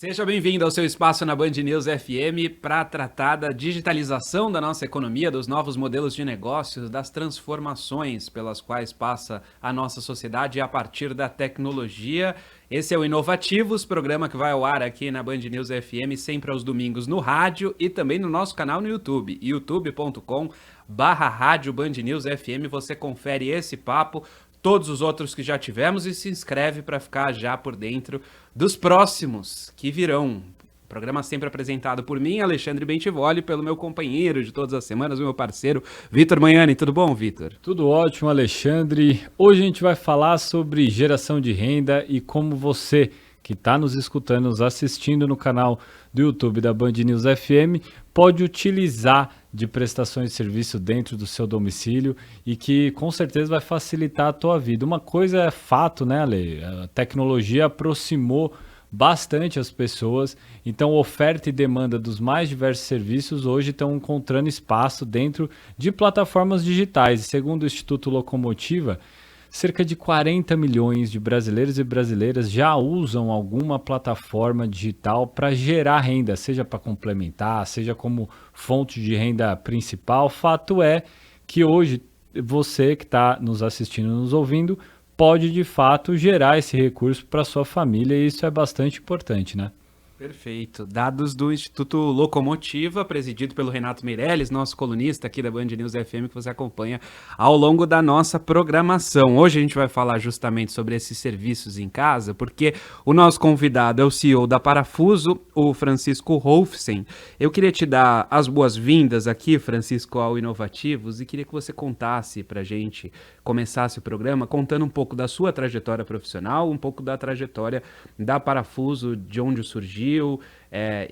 Seja bem-vindo ao seu espaço na Band News FM para tratar da digitalização da nossa economia, dos novos modelos de negócios, das transformações pelas quais passa a nossa sociedade a partir da tecnologia. Esse é o Inovativos, programa que vai ao ar aqui na Band News FM sempre aos domingos no rádio e também no nosso canal no YouTube, youtube.com/rádio Band News FM. Você confere esse papo, todos os outros que já tivemos e se inscreve para ficar já por dentro dos próximos que virão. O programa sempre apresentado por mim, Alexandre Bentivoli, pelo meu companheiro de todas as semanas, meu parceiro, Vitor Manhani. Tudo bom, Vitor? Tudo ótimo, Alexandre. Hoje a gente vai falar sobre geração de renda e como você que está nos escutando, nos assistindo no canal do YouTube da Band News FM, pode utilizar de prestações de serviço dentro do seu domicílio e que com certeza vai facilitar a tua vida. Uma coisa é fato, né, Ale? A tecnologia aproximou bastante as pessoas, então oferta e demanda dos mais diversos serviços hoje estão encontrando espaço dentro de plataformas digitais. Segundo o Instituto Locomotiva, cerca de 40 milhões de brasileiros e brasileiras já usam alguma plataforma digital para gerar renda, seja para complementar, seja como fonte de renda principal. Fato é que hoje você que está nos assistindo, nos ouvindo, pode de fato gerar esse recurso para sua família e isso é bastante importante, né? Perfeito. Dados do Instituto Locomotiva, presidido pelo Renato Meirelles, nosso colunista aqui da Band News FM, que você acompanha ao longo da nossa programação. Hoje a gente vai falar justamente sobre esses serviços em casa, porque o nosso convidado é o CEO da Parafuso, o Francisco Rolfsen. Eu queria te dar as boas-vindas aqui, Francisco, ao Inovativos, e queria que você contasse pra gente, começasse o programa contando um pouco da sua trajetória profissional, um pouco da trajetória da Parafuso, de onde surgiu,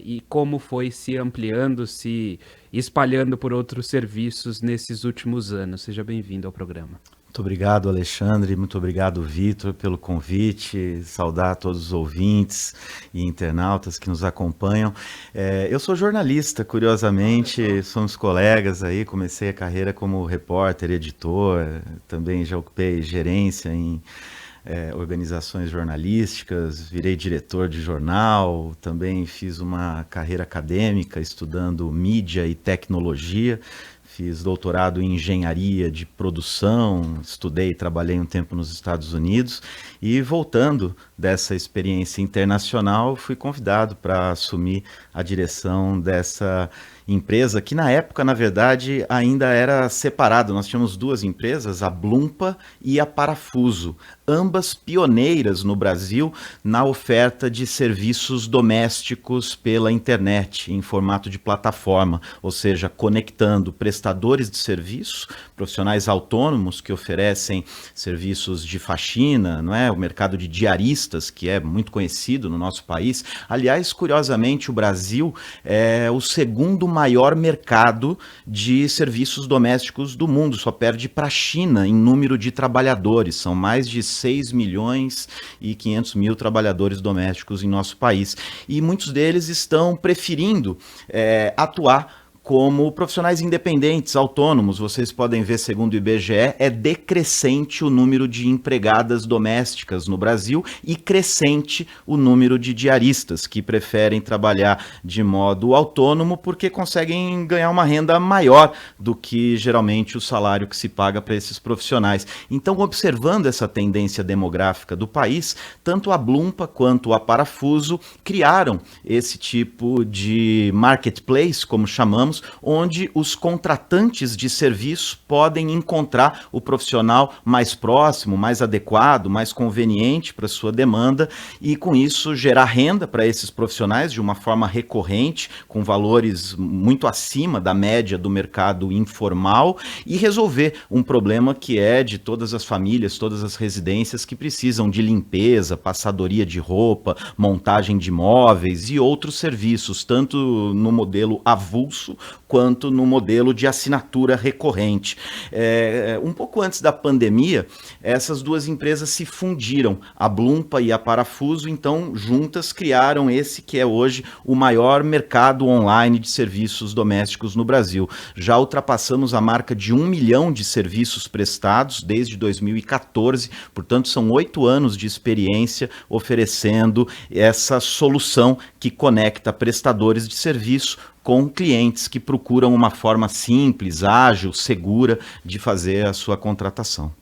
e como foi se ampliando, se espalhando por outros serviços nesses últimos anos. Seja bem-vindo ao programa. Muito obrigado, Alexandre. Muito obrigado, Vitor, pelo convite. Saudar todos os ouvintes e internautas que nos acompanham. Eu sou jornalista, curiosamente, somos colegas aí. Comecei a carreira como repórter, editor, também já ocupei gerência em organizações jornalísticas, virei diretor de jornal, também fiz uma carreira acadêmica estudando mídia e tecnologia, fiz doutorado em engenharia de produção, estudei e trabalhei um tempo nos Estados Unidos e voltando dessa experiência internacional fui convidado para assumir a direção dessa empresa que na época, na verdade, ainda era separada. Nós tínhamos duas empresas, a Blumpa e a Parafuso, ambas pioneiras no Brasil na oferta de serviços domésticos pela internet, em formato de plataforma, ou seja, conectando prestadores de serviço, profissionais autônomos que oferecem serviços de faxina, não é? O mercado de diaristas, que é muito conhecido no nosso país. Aliás, curiosamente, o Brasil é o segundo maior mercado de serviços domésticos do mundo, só perde para a China em número de trabalhadores, são mais de 6 milhões e 500 mil trabalhadores domésticos em nosso país, e muitos deles estão preferindo atuar como profissionais independentes, autônomos. Vocês podem ver, segundo o IBGE, é decrescente o número de empregadas domésticas no Brasil e crescente o número de diaristas que preferem trabalhar de modo autônomo porque conseguem ganhar uma renda maior do que geralmente o salário que se paga para esses profissionais. Então, observando essa tendência demográfica do país, tanto a Blumpa quanto a Parafuso criaram esse tipo de marketplace, como chamamos, onde os contratantes de serviço podem encontrar o profissional mais próximo, mais adequado, mais conveniente para sua demanda e com isso gerar renda para esses profissionais de uma forma recorrente, com valores muito acima da média do mercado informal e resolver um problema que é de todas as famílias, todas as residências que precisam de limpeza, passadoria de roupa, montagem de móveis e outros serviços, tanto no modelo avulso quanto no modelo de assinatura recorrente. Um pouco antes da pandemia, essas duas empresas se fundiram, a Blumpa e a Parafuso, então juntas criaram esse que é hoje o maior mercado online de serviços domésticos no Brasil. Já ultrapassamos a marca de 1 milhão de serviços prestados desde 2014, portanto são 8 anos de experiência oferecendo essa solução que conecta prestadores de serviço com clientes que procuram uma forma simples, ágil, segura de fazer a sua contratação.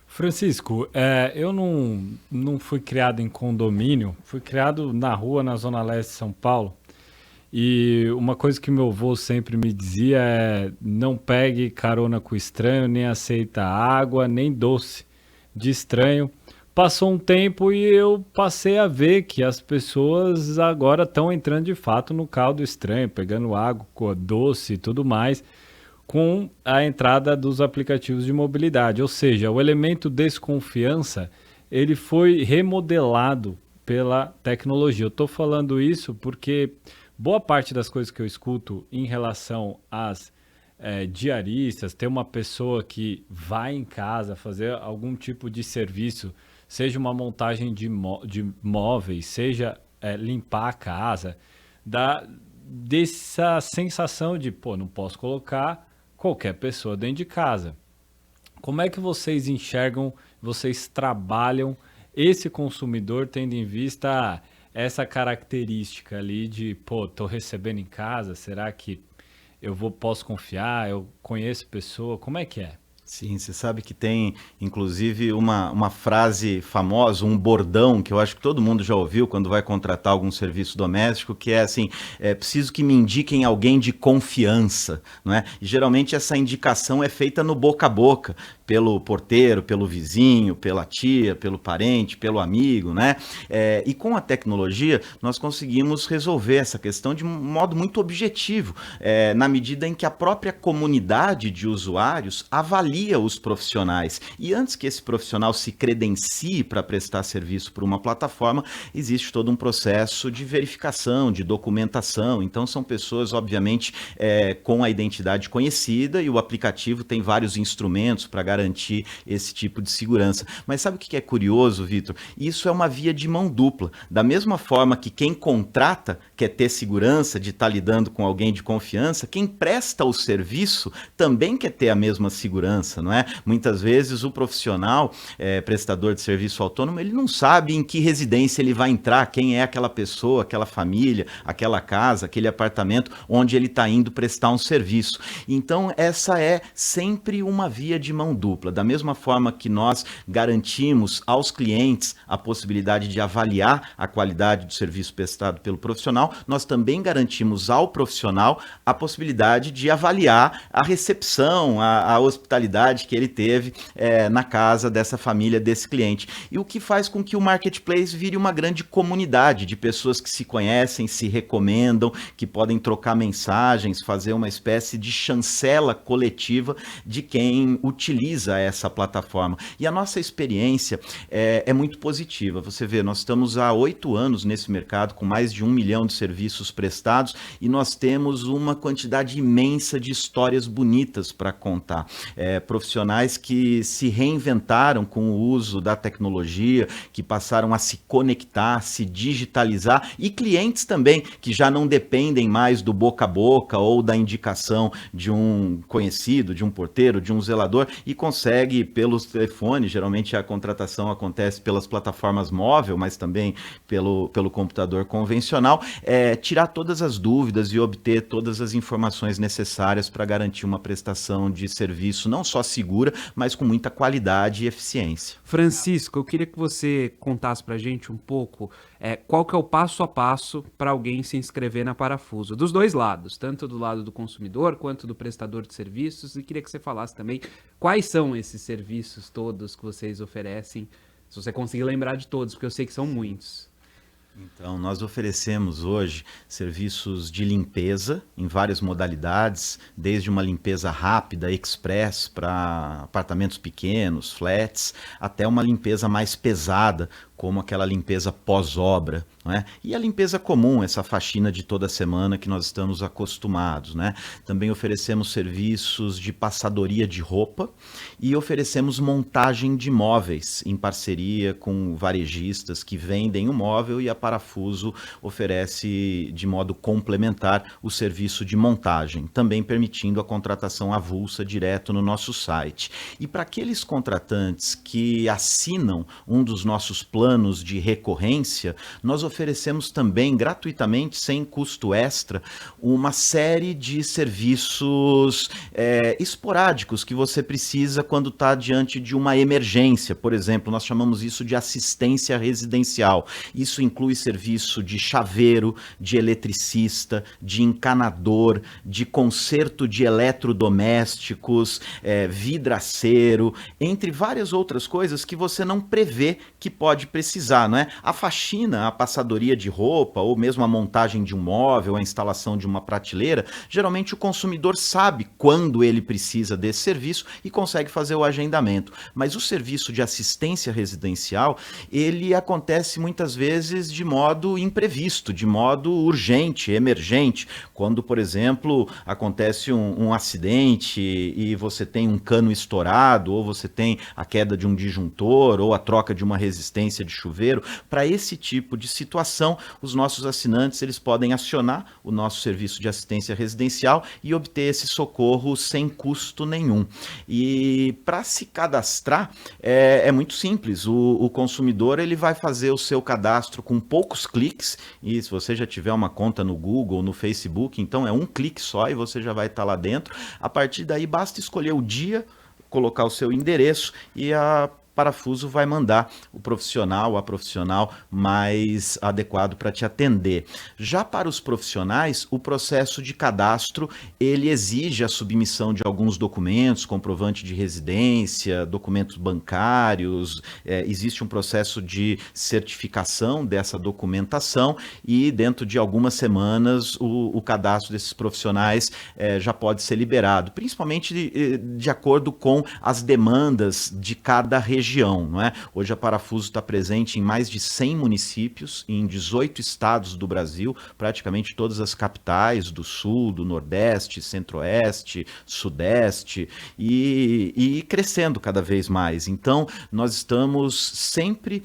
Francisco, eu não fui criado em condomínio, fui criado na rua, na Zona Leste de São Paulo. E uma coisa que meu avô sempre me dizia é: não pegue carona com estranho, nem aceita água, nem doce de estranho. Passou um tempo e eu passei a ver que as pessoas agora estão entrando de fato no caldo estranho, pegando água, doce e tudo mais, com a entrada dos aplicativos de mobilidade. Ou seja, o elemento desconfiança, ele foi remodelado pela tecnologia. Eu estou falando isso porque boa parte das coisas que eu escuto em relação às diaristas, ter uma pessoa que vai em casa fazer algum tipo de serviço, seja uma montagem de móveis, seja limpar a casa, dá dessa sensação de, não posso colocar qualquer pessoa dentro de casa. Como é que vocês enxergam, vocês trabalham esse consumidor tendo em vista essa característica ali de, tô recebendo em casa, será que posso confiar, eu conheço pessoa, como é que é? Sim, você sabe que tem, inclusive, uma frase famosa, um bordão, que eu acho que todo mundo já ouviu quando vai contratar algum serviço doméstico, que é assim, preciso que me indiquem alguém de confiança, não é? E geralmente essa indicação é feita no boca a boca, pelo porteiro, pelo vizinho, pela tia, pelo parente, pelo amigo, né? E com a tecnologia, nós conseguimos resolver essa questão de um modo muito objetivo, na medida em que a própria comunidade de usuários avalia os profissionais. E antes que esse profissional se credencie para prestar serviço por uma plataforma, existe todo um processo de verificação, de documentação. Então, são pessoas, obviamente, com a identidade conhecida, e o aplicativo tem vários instrumentos para garantir esse tipo de segurança. Mas sabe o que é curioso, Vitor? Isso é uma via de mão dupla. Da mesma forma que quem contrata quer ter segurança de estar lidando com alguém de confiança, quem presta o serviço também quer ter a mesma segurança, não é? Muitas vezes o profissional, prestador de serviço autônomo, ele não sabe em que residência ele vai entrar, quem é aquela pessoa, aquela família, aquela casa, aquele apartamento onde ele está indo prestar um serviço. Então, essa é sempre uma via de mão dupla. Da mesma forma que nós garantimos aos clientes a possibilidade de avaliar a qualidade do serviço prestado pelo profissional, nós também garantimos ao profissional a possibilidade de avaliar a recepção, a hospitalidade que ele teve na casa dessa família, desse cliente. E o que faz com que o Marketplace vire uma grande comunidade de pessoas que se conhecem, se recomendam, que podem trocar mensagens, fazer uma espécie de chancela coletiva de quem utiliza essa plataforma. E a nossa experiência é muito positiva. Você vê, nós estamos há 8 anos nesse mercado, com mais de 1 milhão de serviços prestados, e nós temos uma quantidade imensa de histórias bonitas para contar. Profissionais que se reinventaram com o uso da tecnologia, que passaram a se conectar, se digitalizar, e clientes também que já não dependem mais do boca a boca ou da indicação de um conhecido, de um porteiro, de um zelador, e consegue pelos telefones, geralmente a contratação acontece pelas plataformas móveis, mas também pelo computador convencional, tirar todas as dúvidas e obter todas as informações necessárias para garantir uma prestação de serviço não só segura, mas com muita qualidade e eficiência. Francisco, eu queria que você contasse pra gente um pouco qual que é o passo a passo para alguém se inscrever na Parafuso, dos dois lados, tanto do lado do consumidor quanto do prestador de serviços, e queria que você falasse também quais são esses serviços todos que vocês oferecem, se você conseguir lembrar de todos, porque eu sei que são muitos. Então, nós oferecemos hoje serviços de limpeza em várias modalidades, desde uma limpeza rápida, express, para apartamentos pequenos, flats, até uma limpeza mais pesada, como aquela limpeza pós-obra, não é? E a limpeza comum, essa faxina de toda semana que nós estamos acostumados, né? Também oferecemos serviços de passadoria de roupa e oferecemos montagem de móveis em parceria com varejistas que vendem o móvel, e a Parafuso oferece de modo complementar o serviço de montagem, também permitindo a contratação avulsa direto no nosso site. E para aqueles contratantes que assinam um dos nossos planos de recorrência, nós oferecemos também gratuitamente, sem custo extra, uma série de serviços esporádicos que você precisa quando está diante de uma emergência. Por exemplo, nós chamamos isso de assistência residencial. Isso inclui serviço de chaveiro, de eletricista, de encanador, de conserto de eletrodomésticos, vidraceiro, entre várias outras coisas que você não prevê que pode precisar, não é? A faxina, a passadoria de roupa, ou mesmo a montagem de um móvel, a instalação de uma prateleira, geralmente o consumidor sabe quando ele precisa desse serviço e consegue fazer o agendamento. Mas o serviço de assistência residencial, ele acontece muitas vezes de modo imprevisto, de modo urgente, emergente. Quando, por exemplo, acontece um acidente e você tem um cano estourado, ou você tem a queda de um disjuntor, ou a troca de uma resistência de chuveiro. Para esse tipo de situação, os nossos assinantes eles podem acionar o nosso serviço de assistência residencial e obter esse socorro sem custo nenhum. E para se cadastrar é muito simples. O consumidor ele vai fazer o seu cadastro com poucos cliques, e se você já tiver uma conta no Google, no Facebook, então é um clique só e você já vai estar lá dentro. A partir daí basta escolher o dia, colocar o seu endereço e a Parafuso vai mandar o profissional, a profissional mais adequado para te atender. Já para os profissionais, o processo de cadastro, ele exige a submissão de alguns documentos, comprovante de residência, documentos bancários, existe um processo de certificação dessa documentação e dentro de algumas semanas o cadastro desses profissionais já pode ser liberado, principalmente de acordo com as demandas de cada região. Não é? Hoje a Parafuso está presente em mais de 100 municípios, em 18 estados do Brasil, praticamente todas as capitais do Sul, do Nordeste, Centro-Oeste, Sudeste, e crescendo cada vez mais. Então, nós estamos sempre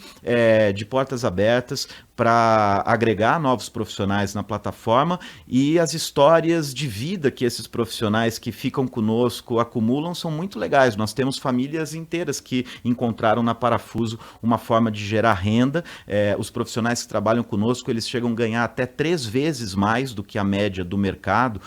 de portas abertas para agregar novos profissionais na plataforma, e as histórias de vida que esses profissionais que ficam conosco acumulam são muito legais. Nós temos famílias inteiras que encontraram na Parafuso uma forma de gerar renda. Os profissionais que trabalham conosco, eles chegam a ganhar até 3 vezes mais do que a média do mercado.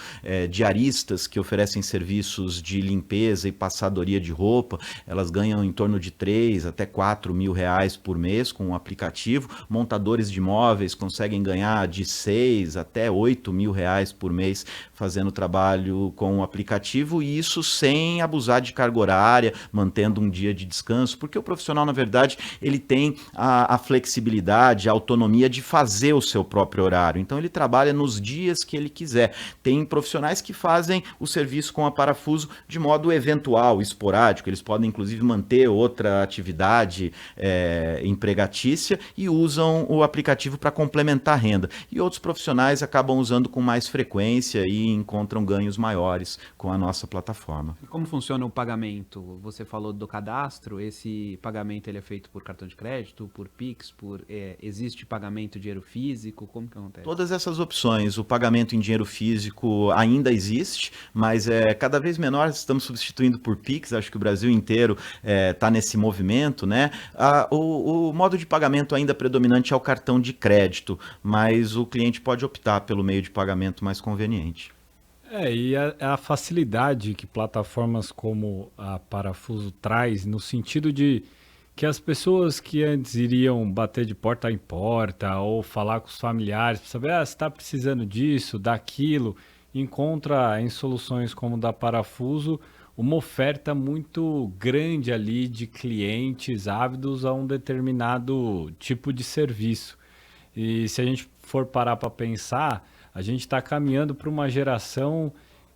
Diaristas que oferecem serviços de limpeza e passadoria de roupa, elas ganham em torno de 3 até 4 mil reais por mês com o aplicativo. Montadores de imóveis conseguem ganhar de 6 até 8 mil reais por mês fazendo trabalho com o aplicativo, e isso sem abusar de carga horária, mantendo um dia de descanso, porque o profissional, na verdade, ele tem a flexibilidade, a autonomia de fazer o seu próprio horário, então ele trabalha nos dias que ele quiser. Tem profissionais que fazem o serviço com a Parafuso de modo eventual, esporádico, eles podem inclusive manter outra atividade empregatícia e usam o aplicativo para complementar a renda. E outros profissionais acabam usando com mais frequência e encontram ganhos maiores com a nossa plataforma. E como funciona o pagamento? Você falou do cadastro, esse pagamento ele é feito por cartão de crédito, por Pix, existe pagamento em dinheiro físico? Como que acontece? Todas essas opções. O pagamento em dinheiro físico ainda existe, mas cada vez menor. Estamos substituindo por Pix, acho que o Brasil inteiro está nesse movimento, né? O modo de pagamento ainda predominante é o cartão de crédito, mas o cliente pode optar pelo meio de pagamento mais conveniente. E a facilidade que plataformas como a Parafuso traz, no sentido de que as pessoas que antes iriam bater de porta em porta ou falar com os familiares para saber, você está precisando disso, daquilo, encontra em soluções como da Parafuso uma oferta muito grande ali de clientes ávidos a um determinado tipo de serviço. E se a gente for parar para pensar, a gente está caminhando para uma geração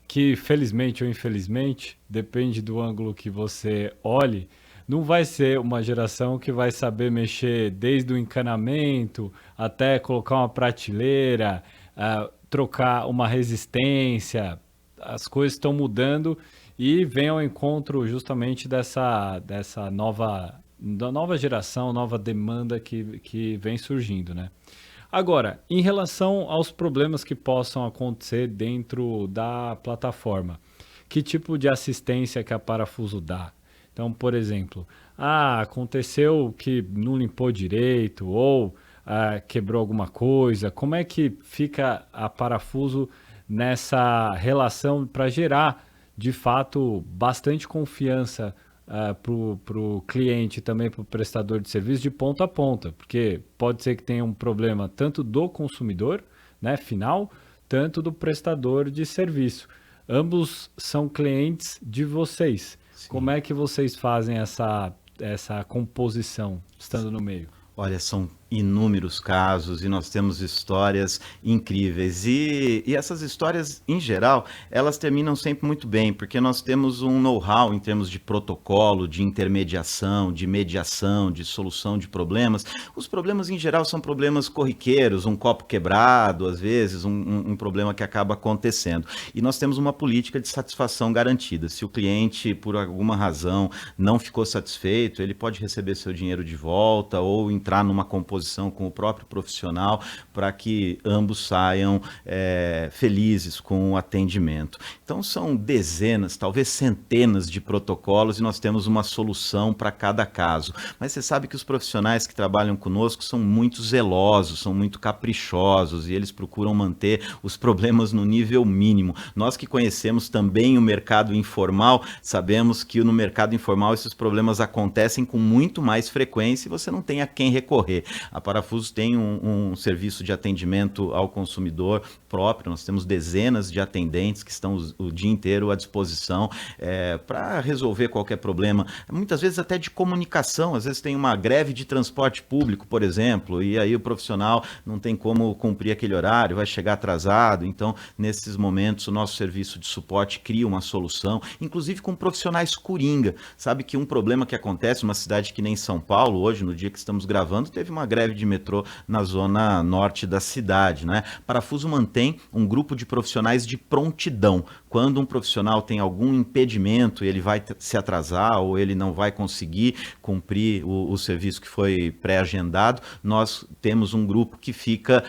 que, felizmente ou infelizmente, depende do ângulo que você olhe, não vai ser uma geração que vai saber mexer desde o encanamento até colocar uma prateleira, trocar uma resistência. As coisas estão mudando e vem ao encontro justamente dessa nova geração, nova demanda que vem surgindo, né? Agora, em relação aos problemas que possam acontecer dentro da plataforma, que tipo de assistência que a Parafuso dá? Então, por exemplo, aconteceu que não limpou direito ou quebrou alguma coisa. Como é que fica a Parafuso nessa relação para gerar, de fato, bastante confiança para o cliente e também para o prestador de serviço de ponta a ponta? Porque pode ser que tenha um problema tanto do consumidor, né, final, tanto do prestador de serviço. Ambos são clientes de vocês. Sim. Como é que vocês fazem essa composição, estando no meio? Olha, são inúmeros casos e nós temos histórias incríveis e essas histórias, em geral, elas terminam sempre muito bem, porque nós temos um know-how em termos de protocolo, de intermediação, de mediação, de solução de problemas. Os problemas, em geral, são problemas corriqueiros, um copo quebrado, às vezes, um problema que acaba acontecendo. E nós temos uma política de satisfação garantida. Se o cliente, por alguma razão, não ficou satisfeito, ele pode receber seu dinheiro de volta ou entrar numa composição com o próprio profissional para que ambos saiam felizes com o atendimento. Então são dezenas, talvez centenas de protocolos e nós temos uma solução para cada caso. Mas você sabe que os profissionais que trabalham conosco são muito zelosos, são muito caprichosos e eles procuram manter os problemas no nível mínimo. Nós que conhecemos também o mercado informal, sabemos que no mercado informal esses problemas acontecem com muito mais frequência e você não tem a quem recorrer. A Parafuso tem um serviço de atendimento ao consumidor próprio, nós temos dezenas de atendentes que estão o dia inteiro à disposição para resolver qualquer problema, muitas vezes até de comunicação, às vezes tem uma greve de transporte público, por exemplo, e aí o profissional não tem como cumprir aquele horário, vai chegar atrasado, então nesses momentos o nosso serviço de suporte cria uma solução, inclusive com profissionais coringa. Sabe que um problema que acontece numa cidade que nem São Paulo, hoje, no dia que estamos gravando, teve uma greve de metrô na zona norte da cidade, né? Parafuso mantém um grupo de profissionais de prontidão. Quando um profissional tem algum impedimento, ele vai se atrasar ou ele não vai conseguir cumprir o serviço que foi pré-agendado, nós temos um grupo que fica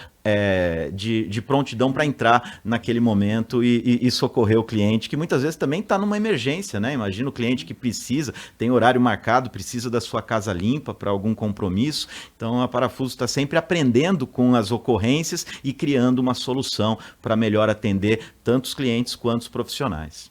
de prontidão para entrar naquele momento e socorrer o cliente, que muitas vezes também está numa emergência, né? Imagina o cliente que precisa, tem horário marcado, precisa da sua casa limpa para algum compromisso. Então a Parafuso está sempre aprendendo com as ocorrências e criando uma solução para melhor atender tanto os clientes quanto os profissionais.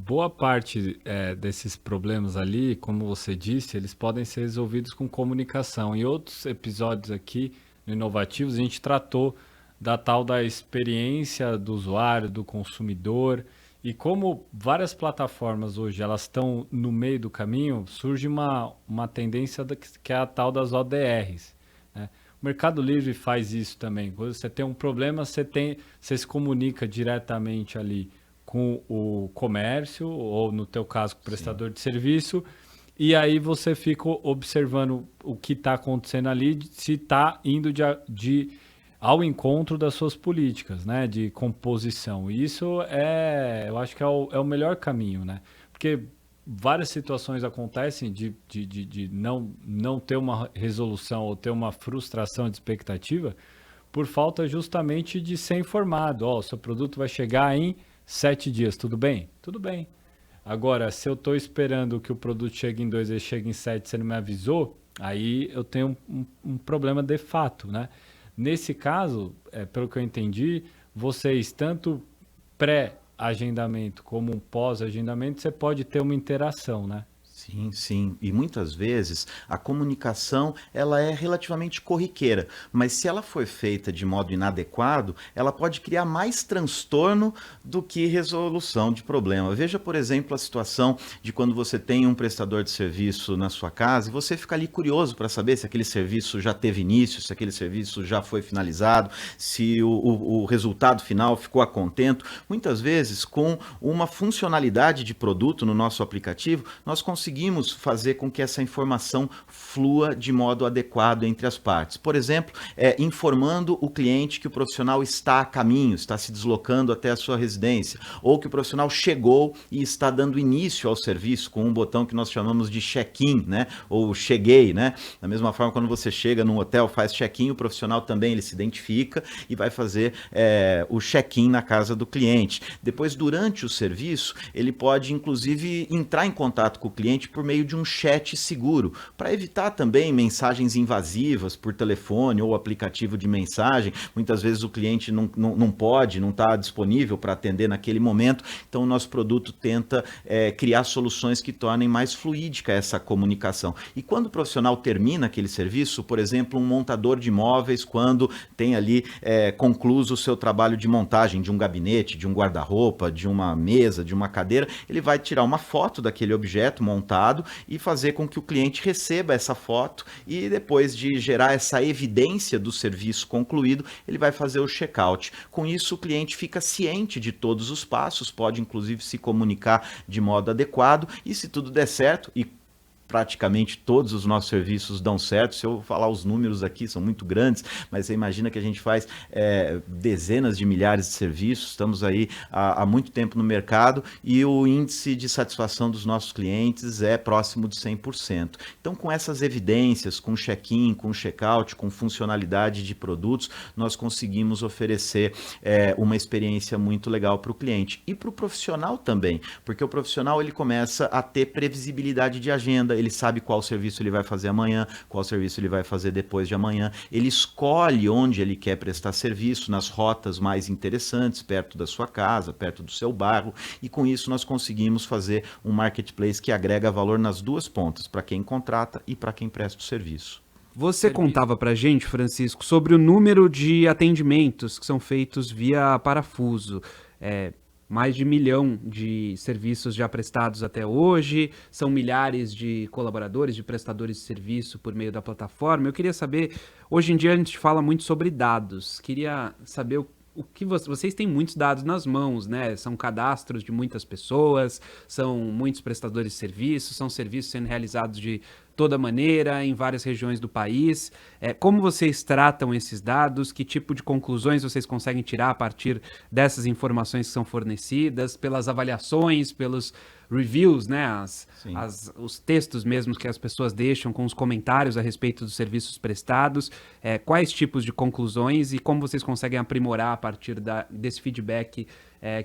Boa parte desses problemas ali, como você disse, eles podem ser resolvidos com comunicação. Em outros episódios aqui, no Inovativos, a gente tratou da tal da experiência do usuário, do consumidor, e como várias plataformas hoje elas estão no meio do caminho, surge uma tendência que é a tal das ODRs, né? O Mercado Livre faz isso também. Quando você tem um problema, você se comunica diretamente ali com o comércio, ou no teu caso, com o prestador de serviço, e aí você fica observando o que está acontecendo ali, se está indo ao encontro das suas políticas, né, de composição. E isso eu acho que é o melhor caminho, né? Porque várias situações acontecem de não ter uma resolução ou ter uma frustração de expectativa por falta justamente de ser informado. O seu produto vai chegar em 7 dias, tudo bem? Tudo bem. Agora, se eu estou esperando que o produto chegue em 2 e chegue em 7, você não me avisou, aí eu tenho um problema de fato, né? Nesse caso, pelo que eu entendi, vocês, tanto pré-agendamento como um pós-agendamento, você pode ter uma interação, né? Sim, sim. E muitas vezes a comunicação ela é relativamente corriqueira, mas se ela for feita de modo inadequado, ela pode criar mais transtorno do que resolução de problema. Veja, por exemplo, a situação de quando você tem um prestador de serviço na sua casa e você fica ali curioso para saber se aquele serviço já teve início, se aquele serviço já foi finalizado, se o resultado final ficou a contento. Muitas vezes, com uma funcionalidade de produto no nosso aplicativo, nós conseguimos conseguimos fazer com que essa informação flua de modo adequado entre as partes. Por exemplo, informando o cliente que o profissional está a caminho, está se deslocando até a sua residência, ou que o profissional chegou e está dando início ao serviço com um botão que nós chamamos de check-in, né? Ou cheguei, né? Da mesma forma, quando você chega num hotel, faz check-in, o profissional também ele se identifica e vai fazer o check-in na casa do cliente. Depois, durante o serviço, ele pode, inclusive, entrar em contato com o cliente por meio de um chat seguro, para evitar também mensagens invasivas por telefone ou aplicativo de mensagem. Muitas vezes o cliente não pode, não está disponível para atender naquele momento, então o nosso produto tenta criar soluções que tornem mais fluídica essa comunicação. E quando o profissional termina aquele serviço, por exemplo, um montador de imóveis, quando tem ali concluído o seu trabalho de montagem de um gabinete, de um guarda-roupa, de uma mesa, de uma cadeira, ele vai tirar uma foto daquele objeto montado e fazer com que o cliente receba essa foto, e depois de gerar essa evidência do serviço concluído, ele vai fazer o check-out. Com isso, o cliente fica ciente de todos os passos, pode inclusive se comunicar de modo adequado, e se tudo der certo, e praticamente todos os nossos serviços dão certo. Se eu falar os números aqui, são muito grandes, mas você imagina que a gente faz dezenas de milhares de serviços, estamos aí há muito tempo no mercado, e o índice de satisfação dos nossos clientes é próximo de 100%. Então, com essas evidências, com check-in, com check-out, com funcionalidade de produtos, nós conseguimos oferecer uma experiência muito legal para o cliente e para o profissional também, porque o profissional ele começa a ter previsibilidade de agenda, ele sabe qual serviço ele vai fazer amanhã, qual serviço ele vai fazer depois de amanhã, ele escolhe onde ele quer prestar serviço, nas rotas mais interessantes, perto da sua casa, perto do seu bairro, e com isso nós conseguimos fazer um marketplace que agrega valor nas duas pontas, para quem contrata e para quem presta o serviço. Você contava pra gente, Francisco, sobre o número de atendimentos que são feitos via parafuso. Mais de 1 milhão de serviços já prestados até hoje, são milhares de colaboradores, de prestadores de serviço por meio da plataforma. Eu queria saber, hoje em dia a gente fala muito sobre dados, queria saber o que vocês têm muitos dados nas mãos, né? São cadastros de muitas pessoas, são muitos prestadores de serviços, são serviços sendo realizados de toda maneira, em várias regiões do país. Como vocês tratam esses dados? Que tipo de conclusões vocês conseguem tirar a partir dessas informações que são fornecidas, pelas avaliações, pelos reviews, né? Os textos mesmos que as pessoas deixam com os comentários a respeito dos serviços prestados. Quais tipos de conclusões e como vocês conseguem aprimorar a partir desse feedback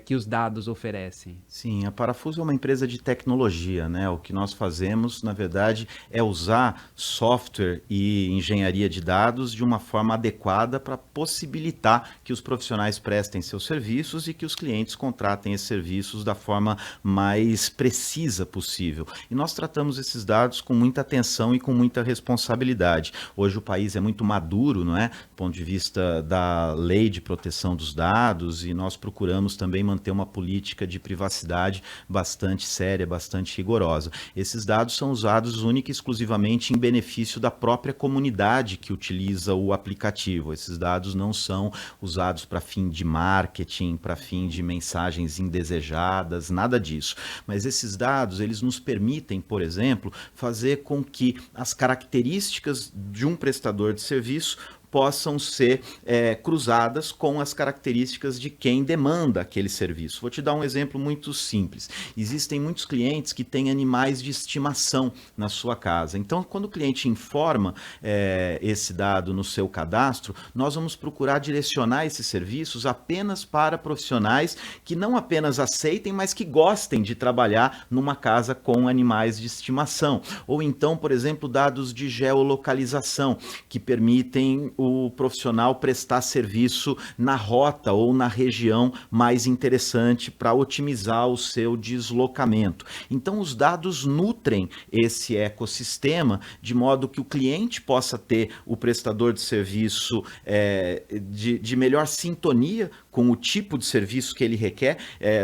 que os dados oferecem? Sim, a Parafuso é uma empresa de tecnologia, né? O que nós fazemos, na verdade, é usar software e engenharia de dados de uma forma adequada para possibilitar que os profissionais prestem seus serviços e que os clientes contratem esses serviços da forma mais precisa possível. E nós tratamos esses dados com muita atenção e com muita responsabilidade. Hoje o país é muito maduro, não é? Do ponto de vista da lei de proteção dos dados, e nós procuramos também manter uma política de privacidade bastante séria, bastante rigorosa. Esses dados são usados única e exclusivamente em benefício da própria comunidade que utiliza o aplicativo. Esses dados não são usados para fim de marketing, para fim de mensagens indesejadas, nada disso. Mas esses dados, eles nos permitem, por exemplo, fazer com que as características de um prestador de serviço possam ser cruzadas com as características de quem demanda aquele serviço. Vou te dar um exemplo muito simples. Existem muitos clientes que têm animais de estimação na sua casa. Então, quando o cliente informa esse dado no seu cadastro, nós vamos procurar direcionar esses serviços apenas para profissionais que não apenas aceitem, mas que gostem de trabalhar numa casa com animais de estimação. Ou então, por exemplo, dados de geolocalização, que permitem o profissional prestar serviço na rota ou na região mais interessante para otimizar o seu deslocamento. Então, os dados nutrem esse ecossistema de modo que o cliente possa ter o prestador de serviço de melhor sintonia com o tipo de serviço que ele requer.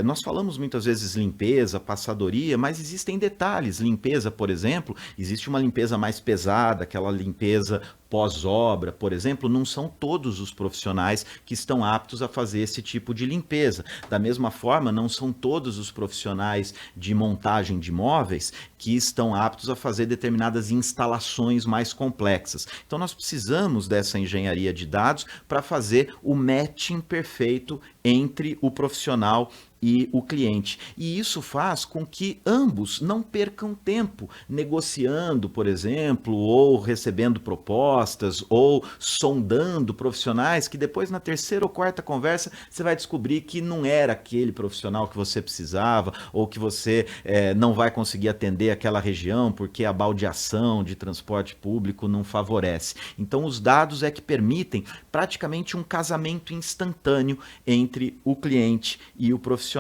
Nós falamos muitas vezes limpeza, passadoria, mas existem detalhes. Limpeza, por exemplo, existe uma limpeza mais pesada, aquela limpeza pós-obra, por exemplo, não são todos os profissionais que estão aptos a fazer esse tipo de limpeza. Da mesma forma, não são todos os profissionais de montagem de móveis que estão aptos a fazer determinadas instalações mais complexas. Então, nós precisamos dessa engenharia de dados para fazer o matching perfeito entre o profissional e o cliente. E isso faz com que ambos não percam tempo negociando, por exemplo, ou recebendo propostas, ou sondando profissionais que depois na terceira ou quarta conversa você vai descobrir que não era aquele profissional que você precisava, ou que você não vai conseguir atender aquela região porque a baldeação de transporte público não favorece. Então os dados é que permitem praticamente um casamento instantâneo entre o cliente e o profissional.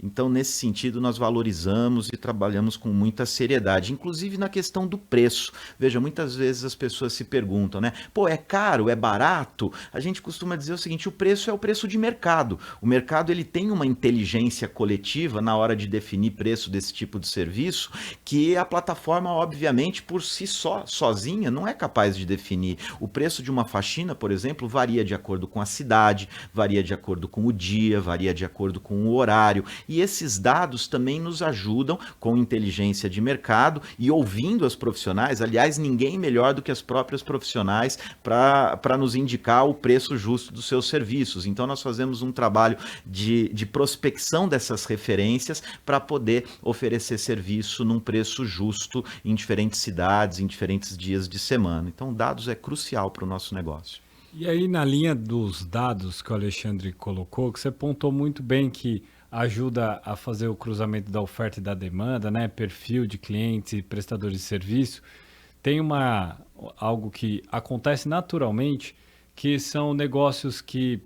Então, nesse sentido, nós valorizamos e trabalhamos com muita seriedade, inclusive na questão do preço. Veja, muitas vezes as pessoas se perguntam, né? Pô, é caro, é barato? A gente costuma dizer o seguinte, o preço é o preço de mercado. O mercado ele tem uma inteligência coletiva na hora de definir preço desse tipo de serviço, que a plataforma, obviamente, por si só, sozinha, não é capaz de definir. O preço de uma faxina, por exemplo, varia de acordo com a cidade, varia de acordo com o dia, varia de acordo com o horário, e esses dados também nos ajudam com inteligência de mercado e ouvindo as profissionais. Aliás, ninguém melhor do que as próprias profissionais para nos indicar o preço justo dos seus serviços. Então nós fazemos um trabalho de prospecção dessas referências para poder oferecer serviço num preço justo em diferentes cidades, em diferentes dias de semana. Então dados é crucial para o nosso negócio. E aí, na linha dos dados que o Alexandre colocou, que você pontuou muito bem que ajuda a fazer o cruzamento da oferta e da demanda, né? Perfil de clientes e prestadores de serviço, tem algo que acontece naturalmente, que são negócios que,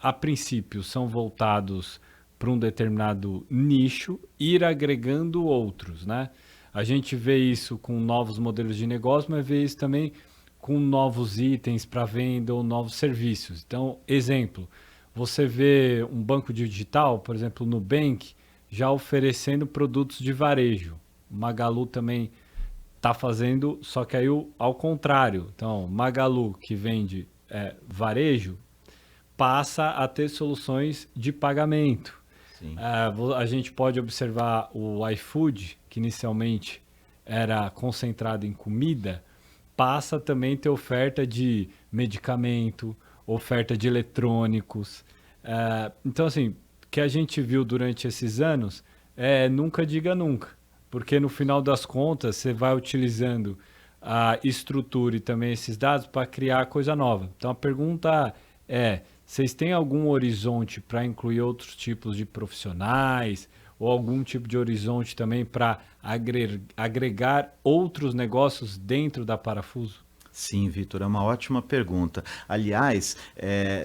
a princípio, são voltados para um determinado nicho, ir agregando outros, né? A gente vê isso com novos modelos de negócio, mas vê isso também com novos itens para venda ou novos serviços. Então, exemplo, você vê um banco digital, por exemplo, o Nubank, já oferecendo produtos de varejo. O Magalu também está fazendo, só que aí ao contrário. Então, Magalu, que vende varejo, passa a ter soluções de pagamento. A gente pode observar o iFood, que inicialmente era concentrado em comida, passa também a ter oferta de medicamento, oferta de eletrônicos. Então, assim, o que a gente viu durante esses anos nunca diga nunca, porque no final das contas você vai utilizando a estrutura e também esses dados para criar coisa nova. Então, a pergunta vocês têm algum horizonte para incluir outros tipos de profissionais ou algum tipo de horizonte também para agregar outros negócios dentro da Parafuso? Sim, Vitor, é uma ótima pergunta. Aliás,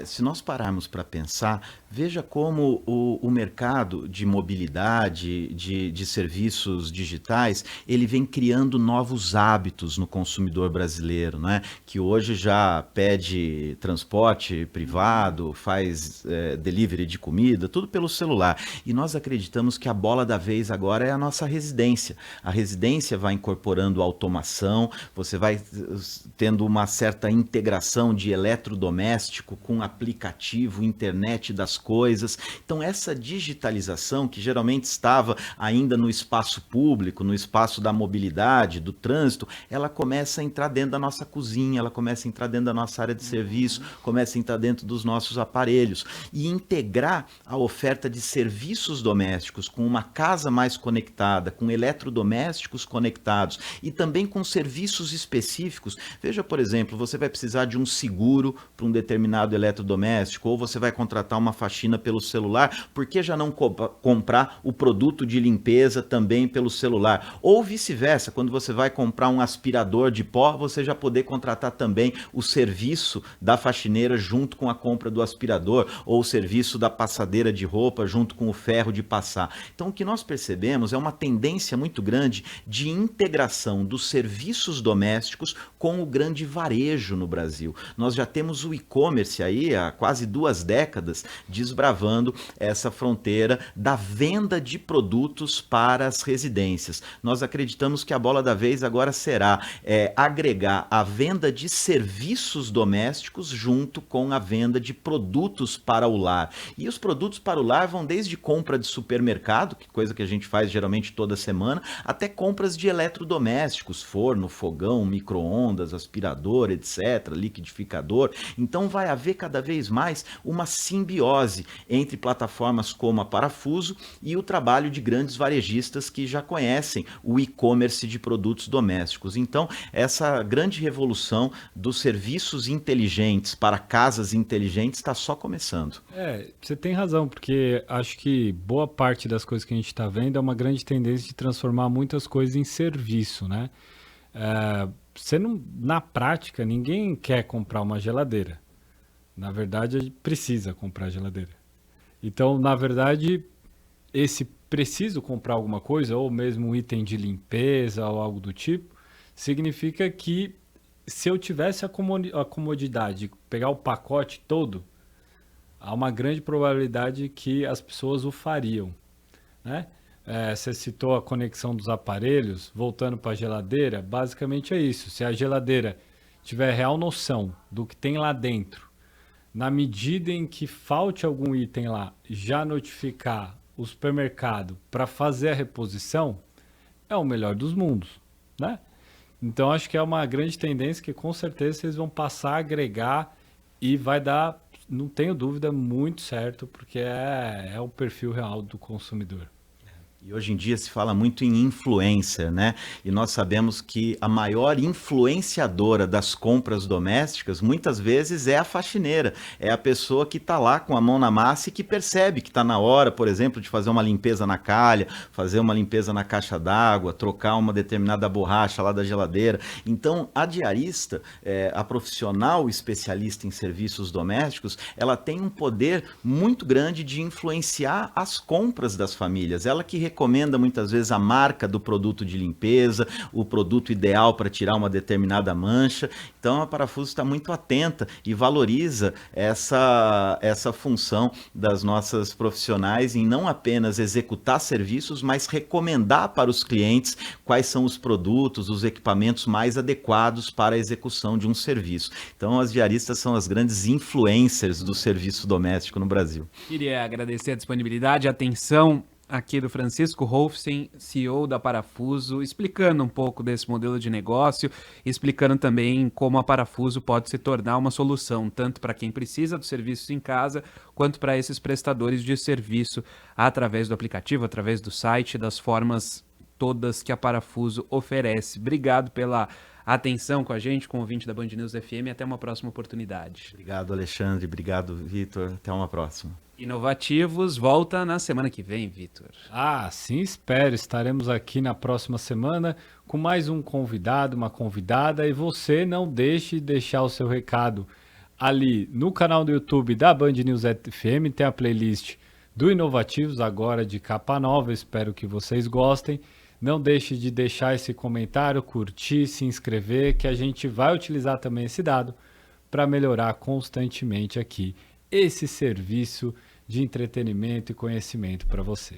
se nós pararmos para pensar, veja como o mercado de mobilidade, de serviços digitais, ele vem criando novos hábitos no consumidor brasileiro, né? Que hoje já pede transporte privado, faz delivery de comida, tudo pelo celular. E nós acreditamos que a bola da vez agora é a nossa residência. A residência vai incorporando automação, você vai tendo uma certa integração de eletrodoméstico com aplicativo, internet das coisas. Então essa digitalização que geralmente estava ainda no espaço público, no espaço da mobilidade, do trânsito, ela começa a entrar dentro da nossa cozinha, ela começa a entrar dentro da nossa área de serviço, começa a entrar dentro dos nossos aparelhos e integrar a oferta de serviços domésticos com uma casa mais conectada, com eletrodomésticos conectados e também com serviços específicos. Veja, por exemplo, você vai precisar de um seguro para um determinado eletrodoméstico, ou você vai contratar uma faxina pelo celular, por que já não comprar o produto de limpeza também pelo celular? Ou vice-versa, quando você vai comprar um aspirador de pó, você já poder contratar também o serviço da faxineira junto com a compra do aspirador, ou o serviço da passadeira de roupa junto com o ferro de passar. Então, o que nós percebemos é uma tendência muito grande de integração dos serviços domésticos com o grande varejo no Brasil. Nós já temos o e-commerce aí há quase 2 décadas desbravando essa fronteira da venda de produtos para as residências. Nós acreditamos que a bola da vez agora será agregar a venda de serviços domésticos junto com a venda de produtos para o lar. E os produtos para o lar vão desde compra de supermercado, que coisa que a gente faz geralmente toda semana, até compras de eletrodomésticos, forno, fogão, micro-ondas, aspirador, etc., liquidificador. Então vai haver cada vez mais uma simbiose entre plataformas como a Parafuso e o trabalho de grandes varejistas que já conhecem o e-commerce de produtos domésticos. Então, essa grande revolução dos serviços inteligentes para casas inteligentes está só começando. Você tem razão, porque acho que boa parte das coisas que a gente está vendo é uma grande tendência de transformar muitas coisas em serviço, né? Na prática, ninguém quer comprar uma geladeira. Na verdade, a gente precisa comprar geladeira. Então, na verdade, esse preciso comprar alguma coisa, ou mesmo um item de limpeza ou algo do tipo, significa que se eu tivesse a comodidade de pegar o pacote todo, há uma grande probabilidade que as pessoas o fariam, né? Você citou a conexão dos aparelhos, voltando para a geladeira, basicamente é isso. Se a geladeira tiver real noção do que tem lá dentro, na medida em que falte algum item lá, já notificar o supermercado para fazer a reposição, é o melhor dos mundos, né? Então acho que é uma grande tendência que com certeza vocês vão passar a agregar e vai dar, não tenho dúvida, muito certo, porque é o perfil real do consumidor. E hoje em dia se fala muito em influencer, né? E nós sabemos que a maior influenciadora das compras domésticas, muitas vezes, é a faxineira. É a pessoa que está lá com a mão na massa e que percebe que está na hora, por exemplo, de fazer uma limpeza na calha, fazer uma limpeza na caixa d'água, trocar uma determinada borracha lá da geladeira. Então, a diarista, a profissional especialista em serviços domésticos, ela tem um poder muito grande de influenciar as compras das famílias. Ela que recomenda muitas vezes a marca do produto de limpeza, o produto ideal para tirar uma determinada mancha. Então a Parafuso está muito atenta e valoriza essa função das nossas profissionais em não apenas executar serviços, mas recomendar para os clientes quais são os produtos, os equipamentos mais adequados para a execução de um serviço. Então as diaristas são as grandes influencers do serviço doméstico no Brasil. Queria agradecer a disponibilidade, a atenção aqui do Francisco Rolfsen, CEO da Parafuso, explicando um pouco desse modelo de negócio, explicando também como a Parafuso pode se tornar uma solução, tanto para quem precisa dos serviços em casa, quanto para esses prestadores de serviço através do aplicativo, através do site, das formas todas que a Parafuso oferece. Obrigado pela atenção com a gente, com o ouvinte da Band News FM, até uma próxima oportunidade. Obrigado, Alexandre, obrigado, Vitor, até uma próxima. Inovativos volta na semana que vem, Vitor. Sim, espero. Estaremos aqui na próxima semana com mais um convidado, uma convidada, e você não deixe de deixar o seu recado ali no canal do YouTube da Band News FM, tem a playlist do Inovativos, agora de capa nova, espero que vocês gostem. Não deixe de deixar esse comentário, curtir, se inscrever, que a gente vai utilizar também esse dado para melhorar constantemente aqui esse serviço de entretenimento e conhecimento para você.